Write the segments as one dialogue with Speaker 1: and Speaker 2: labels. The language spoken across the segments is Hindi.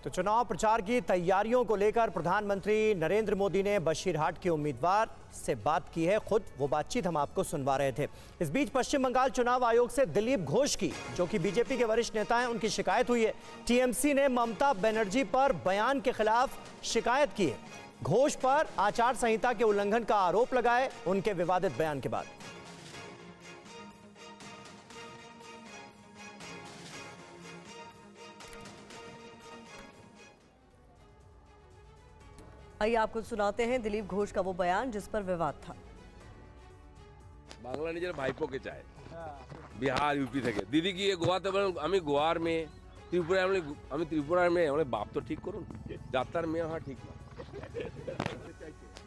Speaker 1: तो चुनाव प्रचार की तैयारियों को लेकर प्रधानमंत्री नरेंद्र मोदी ने बशीरहाट के उम्मीदवार से बात की है। खुद वो बातचीत हम आपको सुनवा रहे थे। इस बीच पश्चिम बंगाल चुनाव आयोग से दिलीप घोष की, जो कि बीजेपी के वरिष्ठ नेता हैं, उनकी शिकायत हुई है। टीएमसी ने ममता बनर्जी पर बयान के खिलाफ शिकायत की है। घोष पर आचार संहिता के उल्लंघन का आरोप लगाए उनके विवादित बयान के बाद।
Speaker 2: आइए आपको सुनाते हैं दिलीप घोष का वो बयान जिस पर विवाद था।
Speaker 3: বাংলা নিজের ভাইপোকে চায়, বিহার ইউপি থেকে। দিদি গিয়ে গোয়াতে বলেন আমি গোয়ার মেয়ে, ত্রিপুরায় আমি ত্রিপুরার মেয়ে, মানে बाप तो ठीक করুন, যাত্রার মেয়ে হওয়া ঠিক না।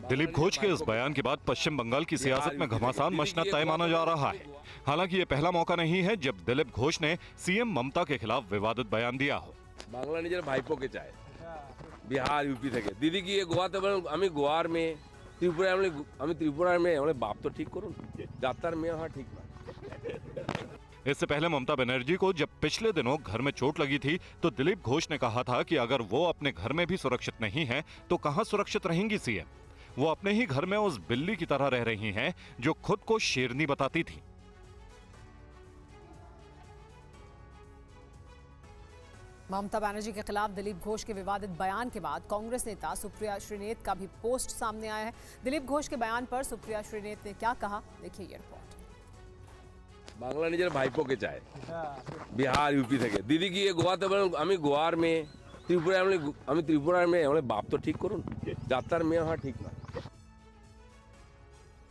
Speaker 4: दिलीप घोष के इस बयान के बाद पश्चिम बंगाल की सियासत में घमासान मचना तय माना जा रहा है। हालांकि ये पहला मौका नहीं है जब दिलीप घोष ने सीएम ममता के खिलाफ विवादित बयान दिया हो।
Speaker 3: বাংলা নিজের ভাইপোকে চায়, বিহার ইউপি থেকে। দিদি গিয়ে গোয়াতে বলেন আমি গোয়ার মেয়ে, ত্রিপুরায় আমি ত্রিপুরার মেয়ে, মানে बाप तो ठीक করুন, যাত্রার মেয়ে হওয়া ঠিক না।
Speaker 4: इससे पहले ममता बनर्जी को जब पिछले दिनों घर में चोट लगी थी तो दिलीप घोष ने कहा था कि अगर वो अपने घर में भी सुरक्षित नहीं है तो कहां सुरक्षित रहेंगी सीएम। वो अपने ही घर में उस बिल्ली की तरह रह रही हैं जो खुद को शेरनी बताती थी।
Speaker 5: ममता बनर्जी के खिलाफ दिलीप घोष के विवादित बयान के बाद कांग्रेस नेता सुप्रिया श्रीनेत का भी पोस्ट सामने आया है। दिलीप घोष के बयान पर सुप्रिया श्रीनेत ने क्या कहा, देखिए ये रिपोर्ट।
Speaker 3: বাংলা নিজের ভাইপোকে চায়, বিহার ইউপি থেকে। দিদি গিয়ে গোয়াতে বলেন আমি গোয়ার মেয়ে, ত্রিপুরায় আমি ত্রিপুরার মেয়ে, মানে बाप तो ठीक করুন, যাত্রার মেয়ে হওয়া ঠিক না।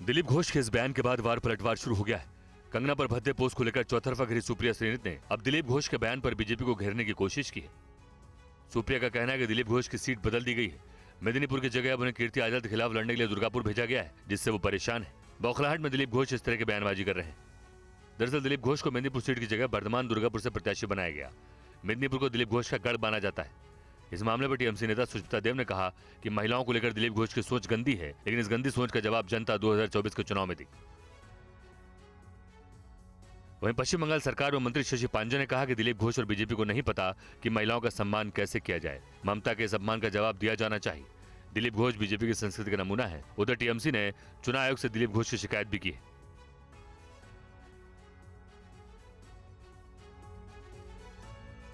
Speaker 6: दिलीप घोष के इस बयान के बाद वार पलटवार शुरू हो गया है। कंगना पर भद्दे पोस्ट को लेकर चौतरफा घिरी सुप्रिया श्रीनेत ने अब दिलीप घोष के बयान पर बीजेपी को घेरने की कोशिश की है। सुप्रिया का कहना है कि दिलीप घोष की सीट बदल दी गई है। मेदिनीपुर की जगह अब उन्हें कीर्ति आजाद के खिलाफ लड़ने के लिए दुर्गापुर भेजा गया है, जिससे वो परेशान है। बौखलाहट में दिलीप घोष इस तरह की बयानबाजी कर रहे हैं। दरअसल दिलीप घोष को मेदिनीपुर सीट की जगह वर्धमान दुर्गापुर से प्रत्याशी बनाया गया। मेदिनीपुर को दिलीप घोष का गढ़ माना जाता है। इस मामले पर टीएमसी नेता सुचिता देव ने कहा कि महिलाओं को लेकर दिलीप घोष की सोच गंदी है, लेकिन इस गंदी सोच का जवाब जनता 2024 के चुनाव में दी। वहीं पश्चिम बंगाल सरकार में मंत्री शशि पांडे ने कहा कि दिलीप घोष और बीजेपी को नहीं पता कि महिलाओं का सम्मान कैसे किया जाए। ममता के इस अपमान का जवाब दिया जाना चाहिए। दिलीप घोष बीजेपी की संस्कृति का नमूना है। उधर टीएमसी ने चुनाव आयोग से दिलीप घोष की शिकायत भी की है।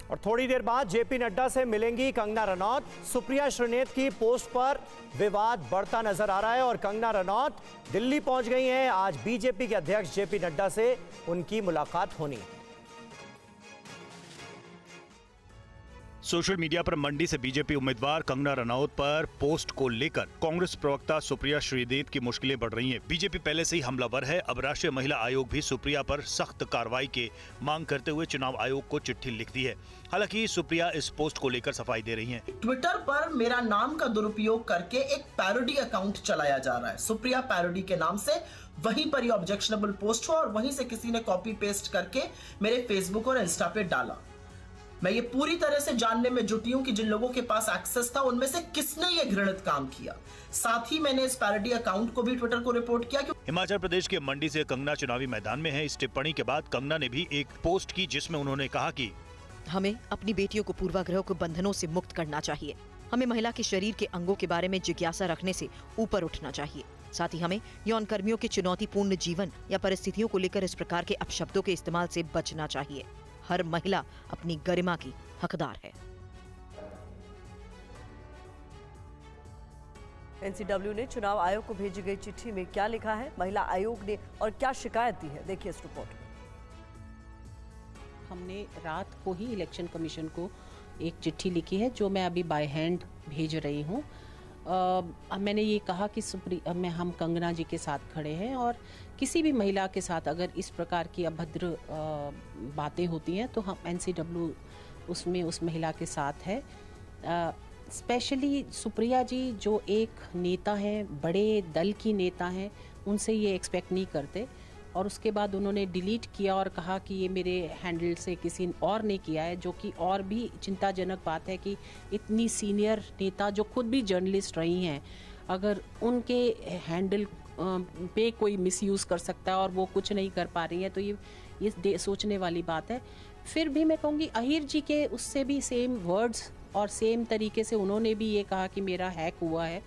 Speaker 1: और थोड़ी देर बाद जेपी नड्डा से मिलेंगी कंगना रनौत। सुप्रिया श्रीनेत की पोस्ट पर विवाद बढ़ता नजर आ रहा है और कंगना रनौत दिल्ली पहुंच गई हैं। आज बीजेपी के अध्यक्ष जेपी नड्डा से उनकी मुलाकात होनी है।
Speaker 7: सोशल मीडिया पर मंडी से बीजेपी उम्मीदवार कंगना रनौत पर पोस्ट को लेकर कांग्रेस प्रवक्ता सुप्रिया श्रीनेत की मुश्किलें बढ़ रही हैं। बीजेपी पहले से ही हमलावर है। अब राष्ट्रीय महिला आयोग भी सुप्रिया पर सख्त कार्रवाई के मांग करते हुए चुनाव आयोग को चिट्ठी लिखती है। हालांकि सुप्रिया इस पोस्ट को लेकर सफाई दे रही हैं।
Speaker 8: ट्विटर पर मेरा नाम का दुरुपयोग करके एक पैरोडी अकाउंट चलाया जा रहा है। सुप्रिया पैरोडी के नाम से वहीं पर ये ऑब्जेक्शनेबल पोस्ट हुआ और वहीं से किसी ने कॉपी पेस्ट करके मेरे फेसबुक और इंस्टा पे डाला। मैं ये पूरी तरह से जानने में जुटी हूं कि जिन लोगों के पास एक्सेस था उनमें से किसने ये घृणित काम किया। साथ ही मैंने इस पैरोडी अकाउंट को भी ट्विटर को रिपोर्ट किया।
Speaker 7: हिमाचल प्रदेश के मंडी से कंगना चुनावी मैदान में है। इस टिप्पणी के बाद कंगना ने भी एक पोस्ट की जिसमें उन्होंने कहा कि
Speaker 9: हमें अपनी बेटियों को पूर्वाग्रह के बंधनों से मुक्त करना चाहिए। हमें महिला के शरीर के अंगों के बारे में जिज्ञासा रखने से ऊपर उठना चाहिए। साथ ही हमें यौन कर्मियों के चुनौतीपूर्ण जीवन या परिस्थितियों को लेकर इस प्रकार के अपशब्दों के इस्तेमाल से बचना चाहिए। हर महिला अपनी गरिमा की हकदार है।
Speaker 2: एनसीडब्ल्यू ने चुनाव आयोग को भेजी गई चिट्ठी में क्या लिखा है, महिला आयोग ने और क्या शिकायत दी है, देखिए इस रिपोर्ट में।
Speaker 10: हमने रात को ही इलेक्शन कमीशन को एक चिट्ठी लिखी है जो मैं अभी बाय हैंड भेज रही हूँ। मैंने ये कहा कि हम कंगना जी के साथ खड़े हैं और किसी भी महिला के साथ अगर इस प्रकार की अभद्र बातें होती हैं तो हम एनसीडब्ल्यू उसमें उस महिला के साथ है। स्पेशली सुप्रिया जी जो एक नेता हैं, बड़े दल की नेता हैं, उनसे ये एक्सपेक्ट नहीं करते। और उसके बाद उन्होंने डिलीट किया और कहा कि ये मेरे हैंडल से किसी और ने किया है, जो कि और भी चिंताजनक बात है कि इतनी सीनियर नेता जो खुद भी जर्नलिस्ट रही हैं, अगर उनके हैंडल पे कोई मिसयूज़ कर सकता है और वो कुछ नहीं कर पा रही है तो ये सोचने वाली बात है। फिर भी मैं कहूँगी अहीर जी के उससे भी सेम वर्ड्स और सेम तरीके से उन्होंने भी ये कहा कि मेरा हैक हुआ है।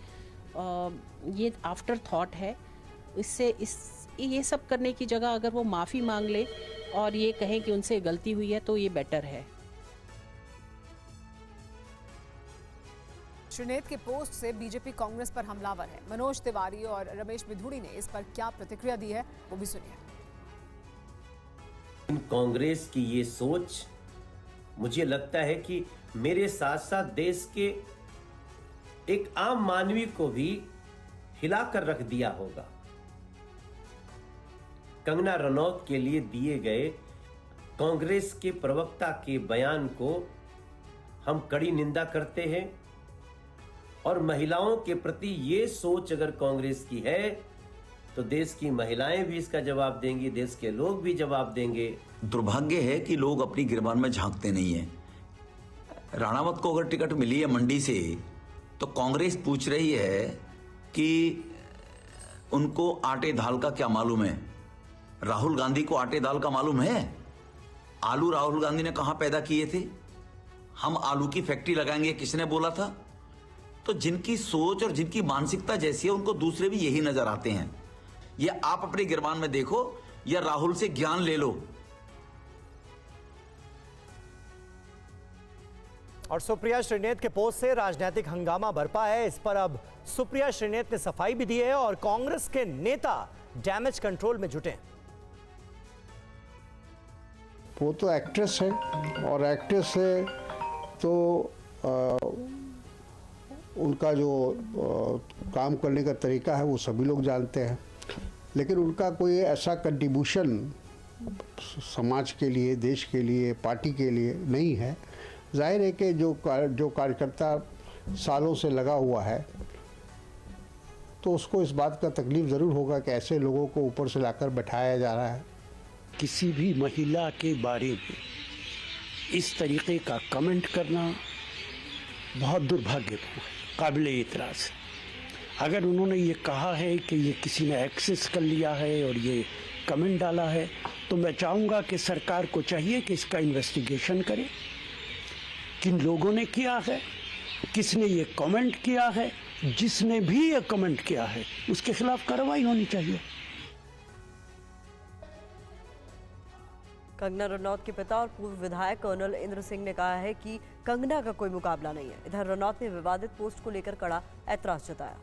Speaker 10: ये आफ्टर थॉट है। ये सब करने की जगह अगर वो माफ़ी मांग ले और ये कहें कि उनसे गलती हुई है तो ये बेटर है।
Speaker 5: श्रीनेत के पोस्ट से बीजेपी कांग्रेस पर हमलावर है। मनोज तिवारी और रमेश बिधूड़ी ने इस पर क्या प्रतिक्रिया दी है वो भी सुनिए।
Speaker 11: कांग्रेस की ये सोच मुझे लगता है कि मेरे साथ साथ देश के एक आम मानवी को भी हिलाकर रख दिया होगा। कंगना रनौत के लिए दिए गए कांग्रेस के प्रवक्ता के बयान को हम कड़ी निंदा करते हैं और महिलाओं के प्रति ये सोच अगर कांग्रेस की है तो देश की महिलाएं भी इसका जवाब देंगी, देश के लोग भी जवाब देंगे।
Speaker 12: दुर्भाग्य है कि लोग अपनी गिरबान में झांकते नहीं हैं। राणावत को अगर टिकट मिली है मंडी से तो कांग्रेस पूछ रही है कि उनको आटे दाल का क्या मालूम है। राहुल गांधी को आटे दाल का मालूम है? आलू राहुल गांधी ने कहां पैदा किए थे? हम आलू की फैक्ट्री लगाएंगे किसने बोला था? तो जिनकी सोच और जिनकी मानसिकता जैसी है उनको दूसरे भी यही नजर आते हैं। ये आप अपने गिरबान में देखो या राहुल से ज्ञान ले लो।
Speaker 1: और सुप्रिया श्रीनेत के पोस्ट से राजनीतिक हंगामा बरपा है। इस पर अब सुप्रिया श्रीनेत ने सफाई भी दी है और कांग्रेस के नेता डैमेज कंट्रोल में जुटे।
Speaker 13: वो तो एक्ट्रेस है और एक्ट्रेस है तो उनका जो काम करने का तरीका है वो सभी लोग जानते हैं, लेकिन उनका कोई ऐसा कंट्रीब्यूशन समाज के लिए, देश के लिए, पार्टी के लिए नहीं है। जाहिर है कि जो कार्यकर्ता सालों से लगा हुआ है तो उसको इस बात का तकलीफ ज़रूर होगा कि ऐसे लोगों को ऊपर से लाकर बैठाया जा रहा है।
Speaker 14: किसी भी महिला के बारे में इस तरीके का कमेंट करना बहुत दुर्भाग्यपूर्ण है, काबिल एतराज़। अगर उन्होंने ये कहा है कि ये किसी ने एक्सेस कर लिया है और ये कमेंट डाला है तो मैं चाहूँगा कि सरकार को चाहिए कि इसका इन्वेस्टिगेशन करे। किन लोगों ने किया है, किसने ये कमेंट किया है, जिसने भी ये कमेंट किया है उसके खिलाफ कार्रवाई होनी चाहिए।
Speaker 2: कंगना रनौत के पिता और पूर्व विधायक कर्नल इंद्र सिंह ने कहा है कि कंगना का कोई मुकाबला नहीं है। इधर रनौत ने विवादित पोस्ट को लेकर कड़ा ऐतराज जताया।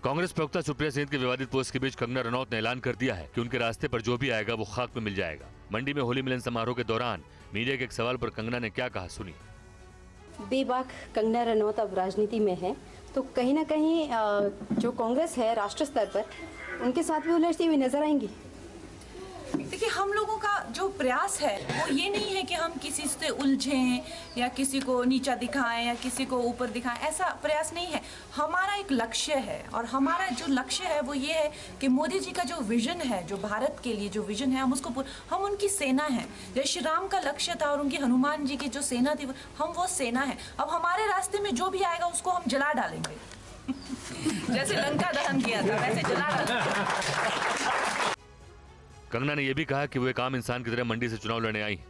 Speaker 6: कांग्रेस प्रवक्ता सुप्रिया श्रीनेत के विवादित पोस्ट के बीच कंगना रनौत ने ऐलान कर दिया है कि उनके रास्ते पर जो भी आएगा वो खाक में मिल जाएगा। मंडी में होली मिलन समारोह के दौरान मीडिया के एक सवाल पर कंगना ने क्या कहा, सुनिए।
Speaker 15: बेबाक कंगना रनौत अब राजनीति में है तो कहीं ना कहीं जो कांग्रेस है राष्ट्र स्तर पर उनके साथ भी उलझती हुई नजर आएंगी।
Speaker 16: देखिए, हम लोगों का जो प्रयास है वो ये नहीं है कि हम किसी से उलझें या किसी को नीचा दिखाएं या किसी को ऊपर दिखाएं, ऐसा प्रयास नहीं है। हमारा एक लक्ष्य है और हमारा जो लक्ष्य है वो ये है कि मोदी जी का जो विजन है, जो भारत के लिए जो विजन है, हम उनकी सेना है। जय श्री राम का लक्ष्य था और उनकी हनुमान जी की जो सेना थी हम वो सेना है। अब हमारे रास्ते में जो भी आएगा उसको हम जला डालेंगे जैसे लंका दहन किया था वैसे जला डालेंगे।
Speaker 6: कंगना ने यह भी कहा कि वो एक आम इंसान की तरह मंडी से चुनाव लड़ने आई हैं।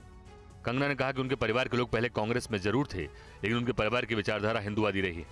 Speaker 6: कंगना ने कहा कि उनके परिवार के लोग पहले कांग्रेस में जरूर थे लेकिन उनके परिवार की विचारधारा हिंदूवादी रही है।